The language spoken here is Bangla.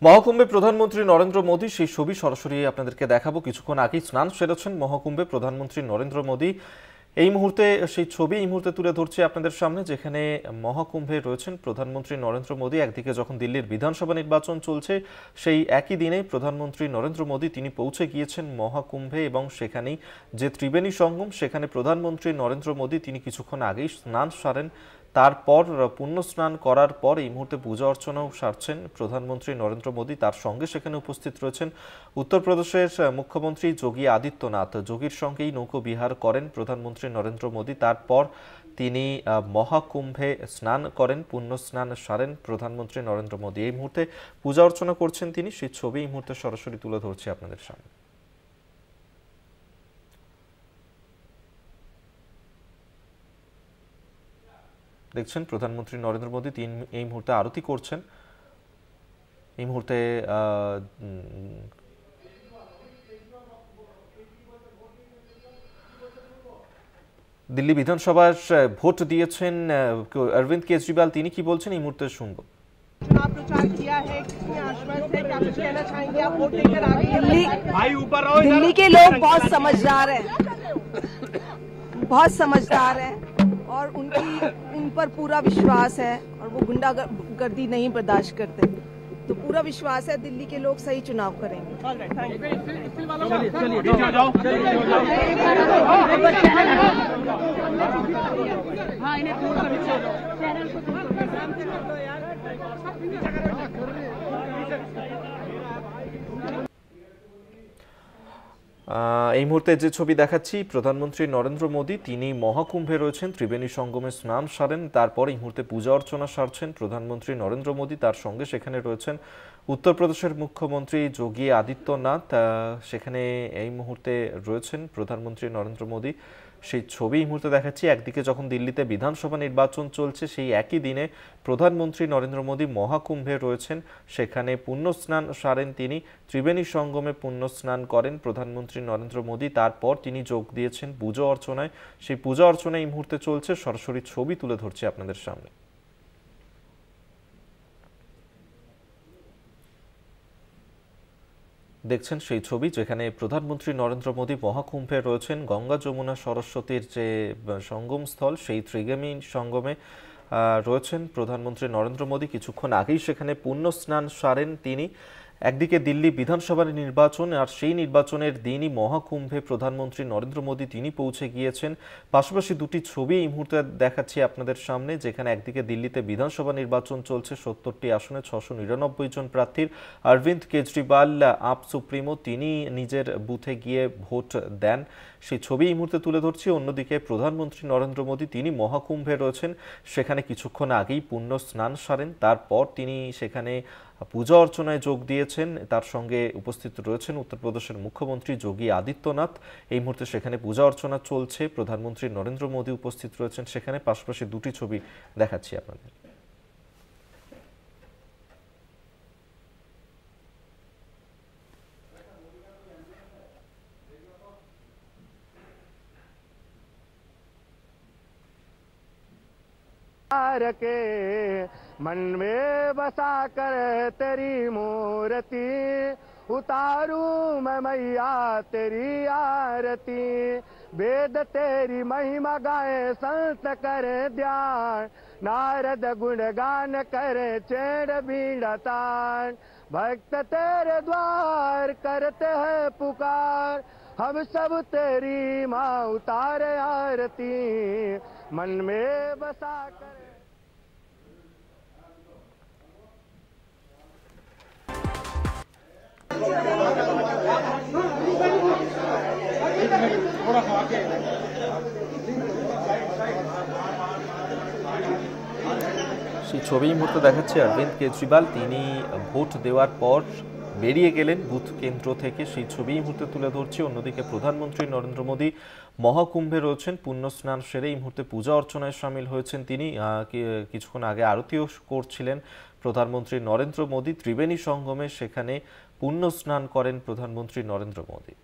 মহাকুম্ভে প্রধানমন্ত্রী নরেন্দ্র মোদী সেই ছবি সরাসরি আপনাদেরকে দেখাবো। কিছুক্ষণ আগেই স্নান সেরেছেন মহাকুম্ভে প্রধানমন্ত্রী নরেন্দ্র মোদী। এই মুহূর্তে সেই ছবি তুলে ধরছি আপনাদের সামনে, যেখানে মহাকুম্ভে রয়েছেন প্রধানমন্ত্রী নরেন্দ্র মোদী। একদিকে যখন দিল্লির বিধানসভা নির্বাচন চলছে, সেই একই দিনে প্রধানমন্ত্রী নরেন্দ্র মোদী তিনি পৌঁছে গিয়েছেন মহাকুম্ভে, এবং সেখানেই যে ত্রিবেণী সঙ্গম, সেখানে প্রধানমন্ত্রী নরেন্দ্র মোদী তিনি কিছুক্ষণ আগেই স্নান সারেন। তারপর পুণ্য স্নান করার পর এই মুহূর্তে পূজা অর্চনাও সারছেন প্রধানমন্ত্রী নরেন্দ্র মোদী। তার সঙ্গে সেখানে উপস্থিত রয়েছেন উত্তরপ্রদেশের মুখ্যমন্ত্রী যোগী আদিত্যনাথ। যোগীর সঙ্গেই নৌকো বিহার করেন প্রধানমন্ত্রী নরেন্দ্র মোদী। তারপর তিনি মহাকুম্ভে স্নান করেন, পুণ্য স্নান সারেন প্রধানমন্ত্রী নরেন্দ্র মোদী। এই মুহূর্তে পূজা অর্চনা করছেন তিনি, সেই ছবি এই মুহূর্তে সরাসরি তুলে ধরছি আপনাদের সামনে। দেখছেন প্রধানমন্ত্রী নরেন্দ্র মোদী তিনি এই মুহূর্তে আরতি করছেন। এই মুহূর্তে দিল্লি বিধানসভার ভোট দিয়েছেন অরবিন্দ কেজরিওয়াল, তিনি কি বলছেন এই মুহূর্তে শুনবো। चुनाव प्रचार किया है, कितने आश्वस्त है, क्या कुछ कहना चाहेंगे? आप वोट देकर आ गए हैं। दिल्ली के लोग बहुत समझदार हैं, बहुत समझदार हैं और उन पर पूरा विश्वास है और वो गुंडागर्दी नहीं बर्दाश्त करते। तो पूरा विश्वास है दिल्ली के लोग सही चुनाव करेंगे। এই মুহূর্তে যে ছবি দেখাচ্ছি, প্রধানমন্ত্রী নরেন্দ্র মোদী তিনি মহাকুম্ভে রয়েছেন, ত্রিবেণী সঙ্গমে স্নান সারেন। তারপর এই মুহূর্তে পূজা অর্চনা সারছেন প্রধানমন্ত্রী নরেন্দ্র মোদী। তার সঙ্গে সেখানে রয়েছেন উত্তরপ্রদেশের মুখ্যমন্ত্রী যোগী আদিত্যনাথ। সেখানে এই মুহূর্তে রয়েছেন প্রধানমন্ত্রী নরেন্দ্র মোদী। সেই ছবি এই মুহূর্তে দেখাচ্ছি। একদিকে যখন দিল্লিতে বিধানসভা নির্বাচন চলছে, সেই একই দিনে প্রধানমন্ত্রী নরেন্দ্র মোদী মহাকুম্ভে রয়েছেন, সেখানে পুণ্য স্নান সারেন তিনি। ত্রিবেণী সঙ্গমে পুণ্য স্নান করেন প্রধানমন্ত্রী নরেন্দ্র মোদী। তারপর তিনি যোগ দিয়েছেন পূজা অর্চনায়। সেই পূজা অর্চনা এই মুহূর্তে চলছে, সরাসরি ছবি তুলে ধরছি আপনাদের সামনে। দেখছেন সেই ছবি, যেখানে প্রধানমন্ত্রী নরেন্দ্র মোদী মহাকুম্ভে রয়েছেন। গঙ্গা যমুনা সরস্বতীর যে সঙ্গম স্থল, সেই ত্রিবেণী সঙ্গমে রয়েছেন প্রধানমন্ত্রী নরেন্দ্র মোদী। কিছুক্ষণ আগেই সেখানে পুণ্য স্নান সারেন তিনি। একদিকে দিল্লি বিধানসভার নির্বাচন, আর সেই নির্বাচনের দিনই মহাকুম্ভে প্রধানমন্ত্রী নরেন্দ্র মোদী তিনি পৌঁছে গিয়েছেন। পাশাপাশি দুটি ছবি এই মুহূর্তে দেখাচ্ছি আপনাদের সামনে, যেখানে একদিকে দিল্লিতে বিধানসভা নির্বাচন চলছে, ৭০টি আসনে ৬৯৯ জন প্রার্থীর। অরবিন্দ কেজরিওয়াল আপ সুপ্রিমো, তিনি নিজের বুথে গিয়ে ভোট দেন, সেই ছবি এই মুহূর্তে তুলে ধরছি। অন্যদিকে প্রধানমন্ত্রী নরেন্দ্র মোদী তিনি মহাকুম্ভে রয়েছেন, সেখানে কিছুক্ষণ আগেই পুণ্য স্নান সারেন। তারপর তিনি সেখানে পূজা অর্চনায় যোগ দিয়েছেন। তার সঙ্গে উপস্থিত রয়েছেন উত্তরপ্রদেশের মুখ্যমন্ত্রী যোগী আদিত্যনাথ। এই মুহূর্তে সেখানে পূজা অর্চনা চলছে, প্রধানমন্ত্রী নরেন্দ্র মোদী উপস্থিত রয়েছেন সেখানে। পাশাপাশি দুটি ছবি দেখাচ্ছি আপনাদের। के मन में बसा कर तेरी मूर्ति उतारू मैं मैया तेरी आरती। वेद तेरी महिमा गाए संत करे ध्यान, नारद गुणगान करे चेड़ बीड़ा तान। भक्त तेरे द्वार करते हैं पुकार, हम सब तेरी माँ उतारे आरती मन में बसा कर। সেই ছবি মুহূর্তে দেখাচ্ছে অরবিন্দ কেজরিওয়াল, তিনি ভোট দেওয়ার পর বেরিয়ে গেলেন বুথ কেন্দ্র থেকে, সেই ছবি মুহূর্তে তুলে ধরছি। অন্যদিকে প্রধানমন্ত্রী নরেন্দ্র মোদী মহাকুম্ভে রয়েছেন, পুণ্য স্নান সেরে এই মুহূর্তে পূজা অর্চনায় সামিল হয়েছেন তিনি। কিছুক্ষণ আগে আরতিও করছিলেন প্রধানমন্ত্রী নরেন্দ্র মোদী। ত্রিবেণী সঙ্গমে সেখানে পুণ্য স্নান করেন প্রধানমন্ত্রী নরেন্দ্র মোদী।